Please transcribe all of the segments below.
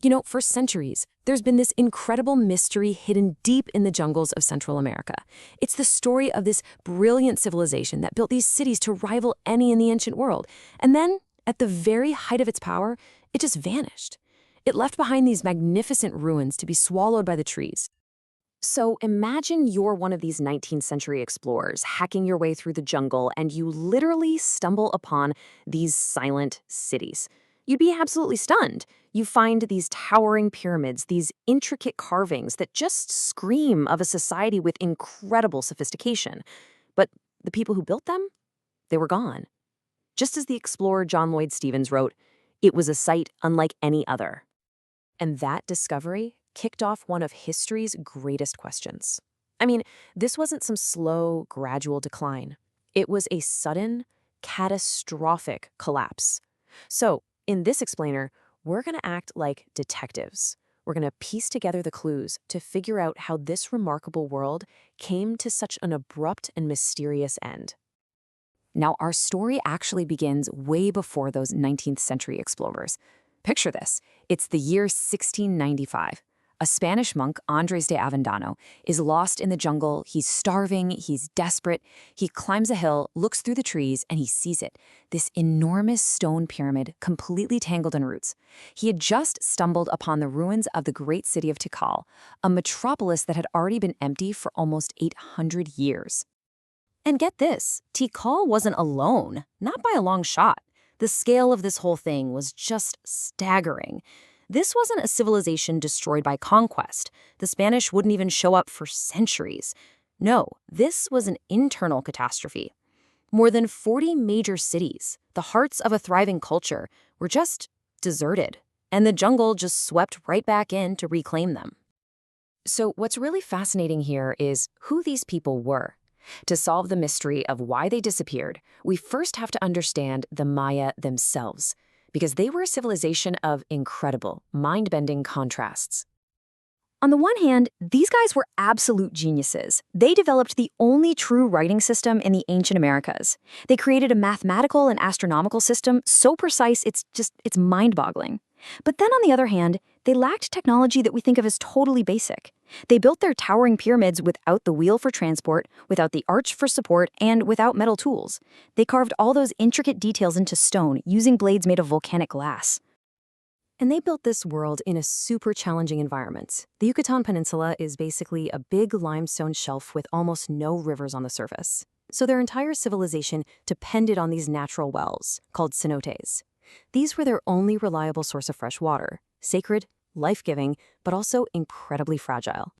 For centuries, there's been this incredible mystery hidden deep in the jungles of Central America. It's the story of this brilliant civilization that built these cities to rival any in the ancient world. And then, at the very height of its power, it just vanished. It left behind these magnificent ruins to be swallowed by the trees. So imagine you're one of these 19th century explorers hacking your way through the jungle and you literally stumble upon these silent cities. You'd be absolutely stunned. You find these towering pyramids, these intricate carvings that just scream of a society with incredible sophistication. But the people who built them? They were gone. Just as the explorer John Lloyd Stevens wrote, it was a sight unlike any other. And that discovery kicked off one of history's greatest questions. This wasn't some slow, gradual decline. It was a sudden, catastrophic collapse. So, in this explainer, we're going to act like detectives. We're going to piece together the clues to figure out how this remarkable world came to such an abrupt and mysterious end. Now, our story actually begins way before those 19th century explorers. Picture this. It's the year 1695. A Spanish monk, Andres de Avendano, is lost in the jungle. He's starving, he's desperate. He climbs a hill, looks through the trees, and he sees it, this enormous stone pyramid completely tangled in roots. He had just stumbled upon the ruins of the great city of Tikal, a metropolis that had already been empty for almost 800 years. And get this, Tikal wasn't alone, not by a long shot. The scale of this whole thing was just staggering. This wasn't a civilization destroyed by conquest. The Spanish wouldn't even show up for centuries. No, this was an internal catastrophe. More than 40 major cities, the hearts of a thriving culture, were just deserted, and the jungle just swept right back in to reclaim them. So what's really fascinating here is who these people were. To solve the mystery of why they disappeared, we first have to understand the Maya themselves, because they were a civilization of incredible, mind-bending contrasts. On the one hand, these guys were absolute geniuses. They developed the only true writing system in the ancient Americas. They created a mathematical and astronomical system so precise it's mind-boggling. But then on the other hand, they lacked technology that we think of as totally basic. They built their towering pyramids without the wheel for transport, without the arch for support, and without metal tools. They carved all those intricate details into stone using blades made of volcanic glass. And they built this world in a super challenging environment. The Yucatan Peninsula is basically a big limestone shelf with almost no rivers on the surface. So their entire civilization depended on these natural wells, called cenotes. These were their only reliable source of fresh water, sacred, life-giving, but also incredibly fragile.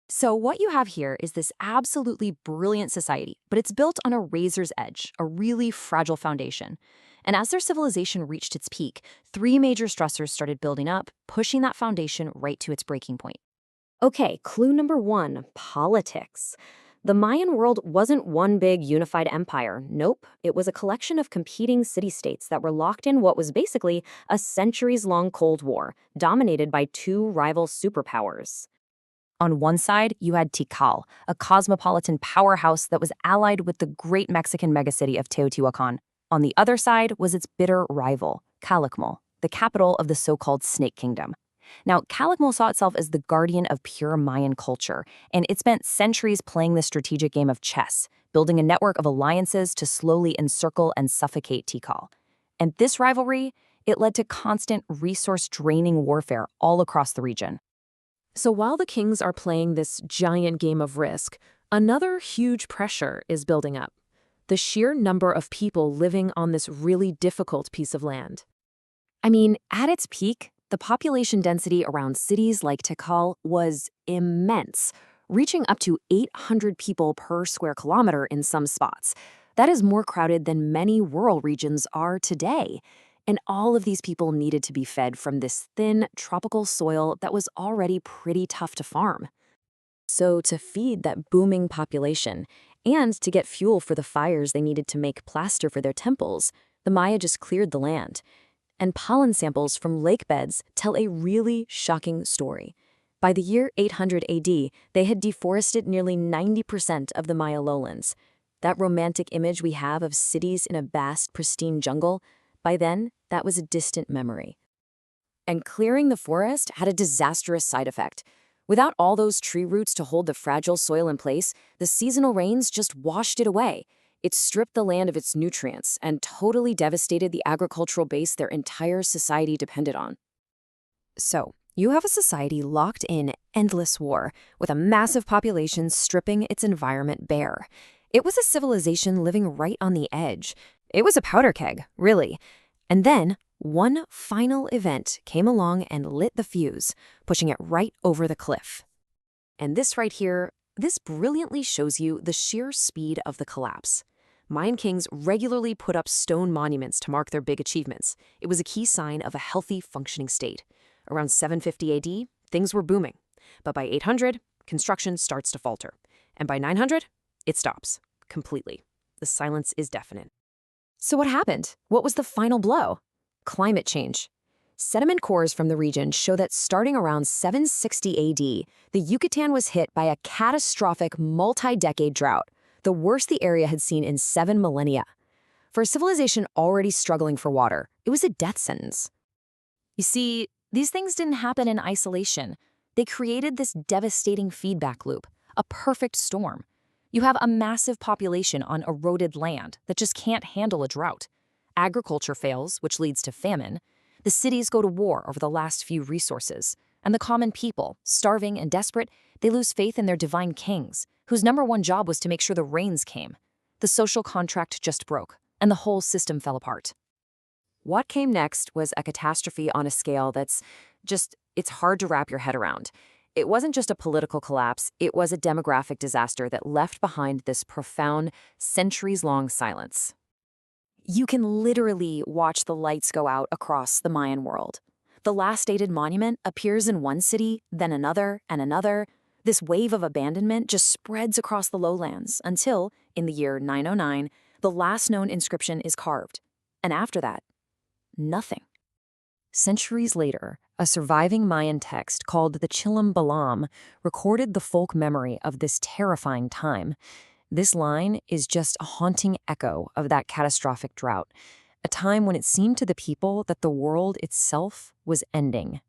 So what you have here is this absolutely brilliant society, but it's built on a razor's edge, a really fragile foundation. And as their civilization reached its peak, 3 major stressors started building up, pushing that foundation right to its breaking point. Okay, clue number 1, politics. The Mayan world wasn't one big unified empire. Nope, it was a collection of competing city-states that were locked in what was basically a centuries-long Cold War, dominated by 2 rival superpowers. On one side, you had Tikal, a cosmopolitan powerhouse that was allied with the great Mexican megacity of Teotihuacan. On the other side was its bitter rival, Calakmul, the capital of the so-called Snake Kingdom. Now, Calakmul saw itself as the guardian of pure Mayan culture, and it spent centuries playing the strategic game of chess, building a network of alliances to slowly encircle and suffocate Tikal. And this rivalry, it led to constant resource-draining warfare all across the region. So while the kings are playing this giant game of Risk, another huge pressure is building up. The sheer number of people living on this really difficult piece of land. At its peak, the population density around cities like Tikal was immense, reaching up to 800 people per square kilometer in some spots. That is more crowded than many rural regions are today. And all of these people needed to be fed from this thin, tropical soil that was already pretty tough to farm. So to feed that booming population, and to get fuel for the fires they needed to make plaster for their temples, the Maya just cleared the land. And pollen samples from lake beds tell a really shocking story. By the year 800 AD, they had deforested nearly 90% of the Maya lowlands. That romantic image we have of cities in a vast, pristine jungle, by then, that was a distant memory. And clearing the forest had a disastrous side effect. Without all those tree roots to hold the fragile soil in place, the seasonal rains just washed it away. It stripped the land of its nutrients and totally devastated the agricultural base their entire society depended on. So, you have a society locked in endless war, with a massive population stripping its environment bare. It was a civilization living right on the edge. It was a powder keg, really. And then, one final event came along and lit the fuse, pushing it right over the cliff. And this right here, this brilliantly shows you the sheer speed of the collapse. Mayan kings regularly put up stone monuments to mark their big achievements. It was a key sign of a healthy, functioning state. Around 750 AD, things were booming. But by 800, construction starts to falter. And by 900, it stops completely. The silence is deafening. So what happened? What was the final blow? Climate change. Sediment cores from the region show that starting around 760 AD, the Yucatan was hit by a catastrophic multi-decade drought, the worst the area had seen in 7 millennia. For a civilization already struggling for water, it was a death sentence. You see, these things didn't happen in isolation. They created this devastating feedback loop, a perfect storm. You have a massive population on eroded land that just can't handle a drought. Agriculture fails, which leads to famine. The cities go to war over the last few resources. And the common people, starving and desperate, they lose faith in their divine kings, whose #1 job was to make sure the rains came. The social contract just broke, and the whole system fell apart. What came next was a catastrophe on a scale that's it's hard to wrap your head around. It wasn't just a political collapse, it was a demographic disaster that left behind this profound, centuries-long silence. You can literally watch the lights go out across the Mayan world. The last dated monument appears in one city, then another and another. This wave of abandonment just spreads across the lowlands until, in the year 909, the last known inscription is carved. And after that, nothing. Centuries later, a surviving Mayan text called the Chilam Balam recorded the folk memory of this terrifying time. This line is just a haunting echo of that catastrophic drought, a time when it seemed to the people that the world itself was ending.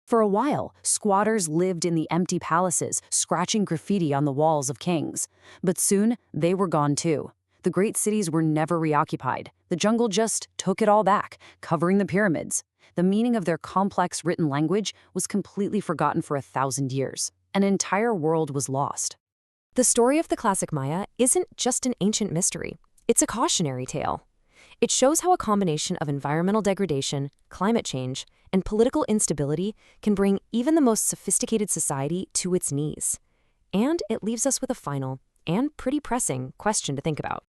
For a while, squatters lived in the empty palaces, scratching graffiti on the walls of kings. But soon, they were gone too. The great cities were never reoccupied. The jungle just took it all back, covering the pyramids. The meaning of their complex written language was completely forgotten for 1,000 years. An entire world was lost. The story of the classic Maya isn't just an ancient mystery. It's a cautionary tale. It shows how a combination of environmental degradation, climate change, and political instability can bring even the most sophisticated society to its knees. And it leaves us with a final and pretty pressing question to think about.